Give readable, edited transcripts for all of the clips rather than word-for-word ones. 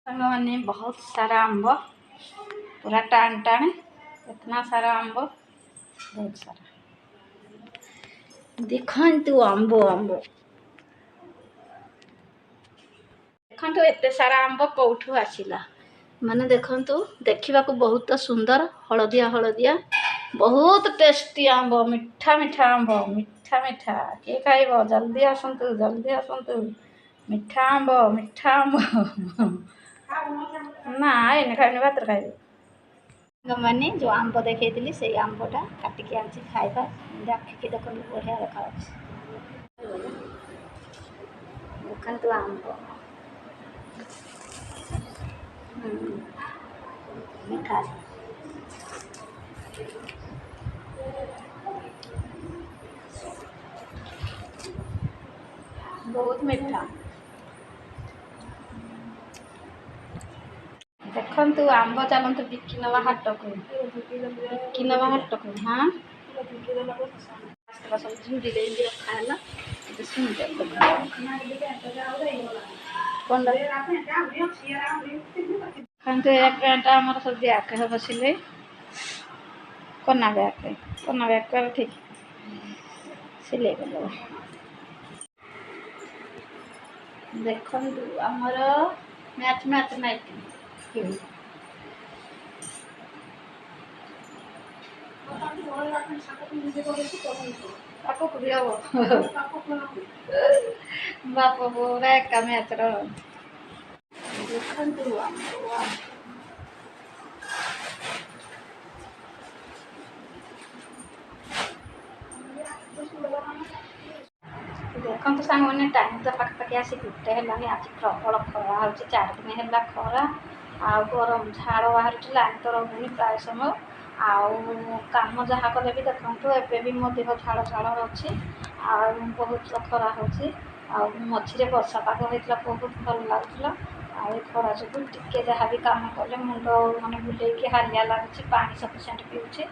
मैंने बहुत सारा आंब पूरा टाण टाण इतना सारा आंब बहुत सारा देखु आंब आंब देखु एत सारा आंब कौठू आसिला माने देखु देखा बहुत सुंदर हलदिया हलदिया बहुत टेस्टी आंब मिठा मिठा आंब मिठा मिठा किए खाइब जल्दी आसतु मिठा आंब ना एने खाइबनी भात खाइबी मैंने जो आंब देखी से आंबटा काटिकी आनी खाइबा आखिकी देखो बढ़िया देखा देखु आंब मिठा बहुत मीठा देखु आंब चलतु बिकी नवा हाट को बिकी नवा हाट को हाँ सब झुड़ी रखा सुंदर आमर सब ब्याग हम सिले कना ब्याग कर ठीक सिले देखु आमर मैच मैच नाइट बाप पूरा एका मैच देखो सांग मैंने टाइम तो पाखापाखि आसी गोटे है आज प्रबल खरा हो 4 दिन है खरा आ गरम झाड़ बाहर लाइन तो रोनी प्राय समय आम जहाँ कले भी देखु एबे भी मो देह झाड़ झाड़ अच्छी बहुत खरा हो मझे वर्षा पाग होता बहुत भल लगुला खरा जो टे जहाँ भी कम कले मुंड मानने बुले हालिया लगुच पा सफिसीयंट पीऊे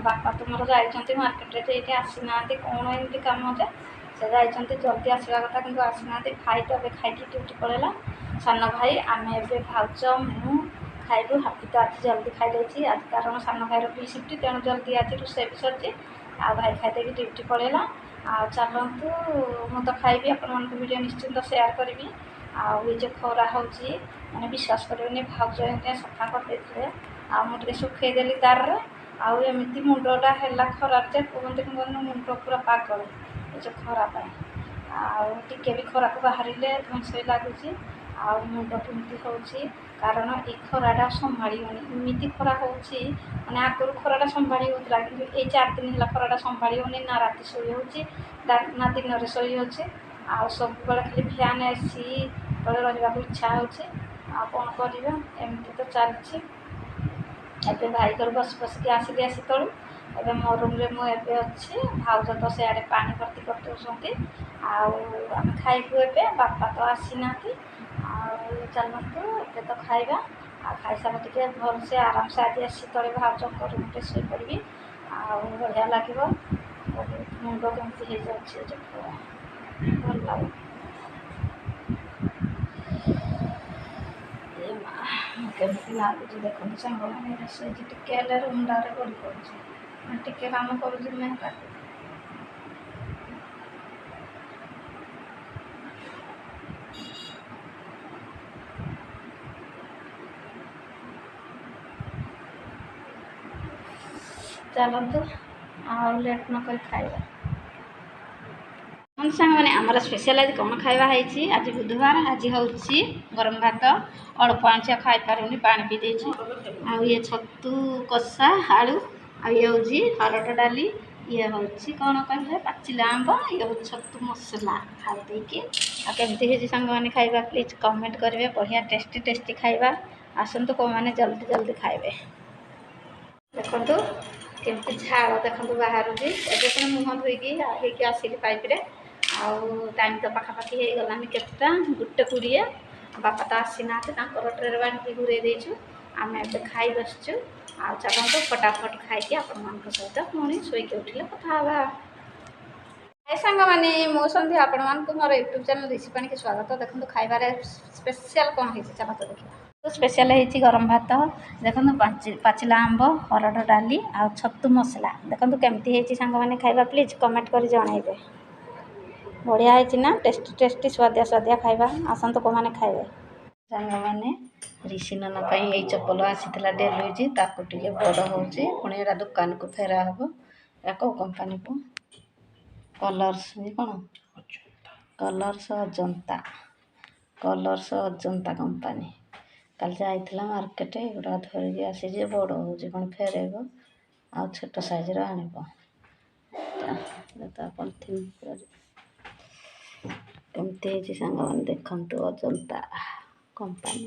बापा तो मोर जाइए मार्केट ये आसीना कौन एमती कम जे से जाइए जल्दी आसवा कथा कि आसीना भाई तो ए खाई ड्यूटी पड़ेगा सान भाई आम ए भाज मु खाइबू हापी तो आज जल्दी खाई आज कारण सान भाईर भी शिफ्ट तेणु जल्दी आज रोषे भी सरची भाई खाई ड्यूटी पड़ेगा चलतु मु तो खाइबी आपण वीडियो निश्चिंत शेयर करी ये जो खरा हो मैंने विश्वास करें भाज सफा करदे मुझे सुखेदेली तार आमती मुंडटा है खराब से कहते मुंड पूरा पागल ये जो खरा टे भी खरा को बाहर धंसई लगुच मुंड केमती हो कारण ये खराटा संभाड़ी एमती खरा हो मैंने आगुरी खराटा संभाड़ी होता कि ये 4 दिन है खराटा संभाड़ी होनी ना राति शोई हो ना दिन में शोई हो सब खाली फैन एसी तले रहा इच्छा हो कौन करमती तो चलती एबे भाई घर बस बसिक आसिली आसी तलू ए मो रूम रे मुझे अच्छी भाज तो सियाड़े पानी भर्ती कर आम खाइबू ए बापा तो आसी ना चलतु ए तो खाइबा खाई सारा टे भल से आराम से आज आसी तले भाज रूम शोई पड़ी बढ़िया लगे मुंड केमती हो भल लगे केमती लगुच देखते सांग मैंने रोषे टे रूम डारे टे कम कर चलतु लेट नक खाइबा सांग मैंने आमर स्पेशल आज कौन खाइबा है आज बुधवार आज हूँ गरम भात अल्प आंचिया खाई पारूनी पानी पी देछि ये छतु कषा आलू ये हूँ हरड़ डाली ये हूँ कौन कहले पाचिला आंब ये हूँ छतु मसला खाई केमती सांग मैंने खाइबा प्लीज कमेंट करेंगे बढ़िया टेस्टी टेस्टी खाइबा आसतु कौन मैंने जल्दी जल्दी खाइबे देखु केमती झाड़ देखो बाहर एवं मुह धोईकी आसिली पाइप्रे टाइम तो पाखापाखि हो गलानी केतटा 1:20 बापा तो आसी ना ट्रेर बांधी घूरे देचु आम ए खाई बसचु चलतु फटाफट खाई आपण सहित पुणी शोक उठिले कथा। ସାଙ୍ଗମାନେ ମୋ ସନ୍ଧ୍ୟା ଆପଣମାନଙ୍କୁ ମୋର ୟୁଟ୍ୟୁବ୍ ଚ୍ୟାନେଲ୍ ରିସି ପାଣିକି ସ୍ୱାଗତ। ଦେଖନ୍ତୁ ଖାଇବାରେ ସ୍ପେଶିଆଲ୍ କ'ଣ ହେଇଛି ଚାଲ ତ ଦେଖିବା। ସ୍ପେଶିଆଲ୍ ହେଇଛି ଗରମ ଭାତ, ଦେଖନ୍ତୁ ପାଚିଲା ଆମ୍ବ, ହରଡ଼ ଡାଲି ଆଉ ଛତୁ ମସଲା। ଦେଖନ୍ତୁ କେମିତି ହେଇଛି ସାଙ୍ଗମାନେ ଖାଇବା, ପ୍ଲିଜ୍ କମେଣ୍ଟ କରି ଜଣାଇବେ। ବଢ଼ିଆ ହେଇଛି ନା, ଟେଷ୍ଟି ସୁଆଦିଆ ଖାଇବା। ଆସନ୍ତୁ କୋଉମାନେ ଖାଇବେ। ସାଙ୍ଗମାନେ ରିସି ନନା ପାଇଁ ଏଇ ଚପଲ ଆସିଥିଲା ଡେଲିଭରି, ତାକୁ ଟିକେ ବଡ଼ ହେଉଛି, ପୁଣି ଏରା ଦୋକାନକୁ ଫେରା ହେବ। ଏରା କେଉଁ କମ୍ପାନୀକୁ? କଲର୍ସ କ'ଣ? Colours Ajanta company. କାଲି ଯାଇଥିଲା ମାର୍କେଟ, ଏଗୁଡ଼ା ଧରିକି ଆସିଛି। ବଡ଼ ହେଉଛି କ'ଣ ଫେରେଇବ, ଆଉ ଛୋଟ ସାଇଜ୍ର ଆଣିବ। ପଲିଥିନ୍ କେମିତି ହେଇଛି ସାଙ୍ଗମାନେ ଦେଖନ୍ତୁ, ଅଜନ୍ତା କମ୍ପାନୀ।